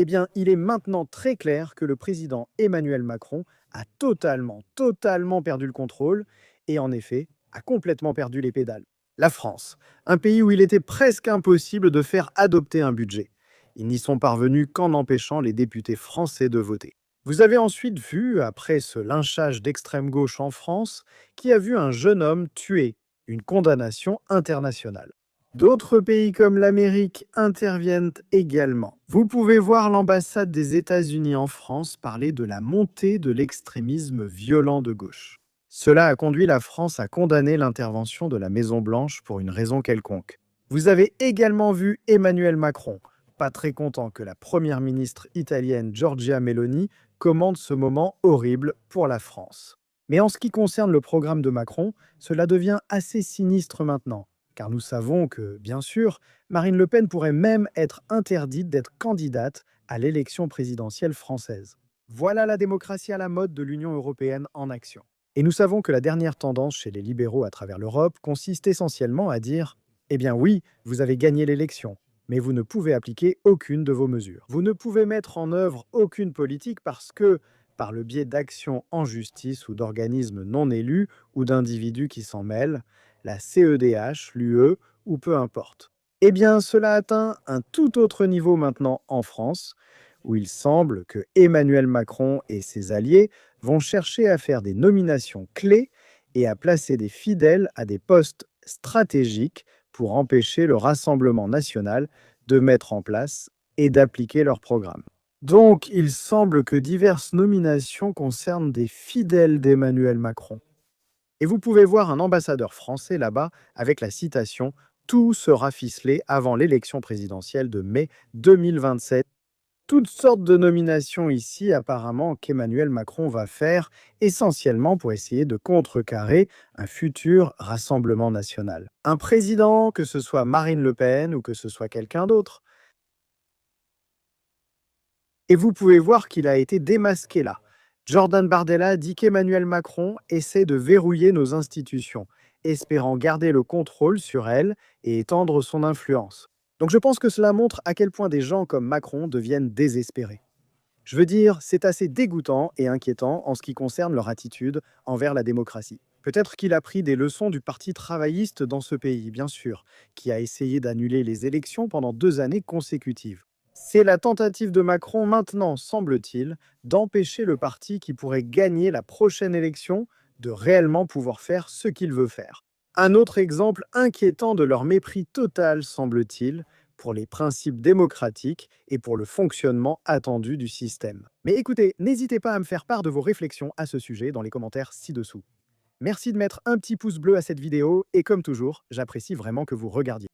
Eh bien, il est maintenant très clair que le président Emmanuel Macron a totalement perdu le contrôle et en effet a complètement perdu les pédales. La France, un pays où il était presque impossible de faire adopter un budget. Ils n'y sont parvenus qu'en empêchant les députés français de voter. Vous avez ensuite vu, après ce lynchage d'extrême gauche en France, qui a vu un jeune homme tué, une condamnation internationale. D'autres pays comme l'Amérique interviennent également. Vous pouvez voir l'ambassade des États-Unis en France parler de la montée de l'extrémisme violent de gauche. Cela a conduit la France à condamner l'intervention de la Maison-Blanche pour une raison quelconque. Vous avez également vu Emmanuel Macron, pas très content que la première ministre italienne Giorgia Meloni commande ce moment horrible pour la France. Mais en ce qui concerne le programme de Macron, cela devient assez sinistre maintenant, car nous savons que, bien sûr, Marine Le Pen pourrait même être interdite d'être candidate à l'élection présidentielle française. Voilà la démocratie à la mode de l'Union européenne en action. Et nous savons que la dernière tendance chez les libéraux à travers l'Europe consiste essentiellement à dire « Eh bien oui, vous avez gagné l'élection, mais vous ne pouvez appliquer aucune de vos mesures. Vous ne pouvez mettre en œuvre aucune politique parce que, par le biais d'actions en justice ou d'organismes non élus ou d'individus qui s'en mêlent, la CEDH, l'UE ou peu importe. Eh bien, cela atteint un tout autre niveau maintenant en France, où il semble que Emmanuel Macron et ses alliés vont chercher à faire des nominations clés et à placer des fidèles à des postes stratégiques pour empêcher le Rassemblement national de mettre en place et d'appliquer leur programme. Donc, il semble que diverses nominations concernent des fidèles d'Emmanuel Macron. Et vous pouvez voir un ambassadeur français là-bas avec la citation « Tout sera ficelé avant l'élection présidentielle de mai 2027 ». Toutes sortes de nominations ici, apparemment, qu'Emmanuel Macron va faire, essentiellement pour essayer de contrecarrer un futur Rassemblement national. Un président, que ce soit Marine Le Pen ou que ce soit quelqu'un d'autre. Et vous pouvez voir qu'il a été démasqué là. Jordan Bardella dit qu'Emmanuel Macron essaie de verrouiller nos institutions, espérant garder le contrôle sur elles et étendre son influence. Donc je pense que cela montre à quel point des gens comme Macron deviennent désespérés. Je veux dire, c'est assez dégoûtant et inquiétant en ce qui concerne leur attitude envers la démocratie. Peut-être qu'il a pris des leçons du Parti travailliste dans ce pays, bien sûr, qui a essayé d'annuler les élections pendant 2 années consécutives. C'est la tentative de Macron maintenant, semble-t-il, d'empêcher le parti qui pourrait gagner la prochaine élection de réellement pouvoir faire ce qu'il veut faire. Un autre exemple inquiétant de leur mépris total, semble-t-il, pour les principes démocratiques et pour le fonctionnement attendu du système. Mais écoutez, n'hésitez pas à me faire part de vos réflexions à ce sujet dans les commentaires ci-dessous. Merci de mettre un petit pouce bleu à cette vidéo et comme toujours, j'apprécie vraiment que vous regardiez.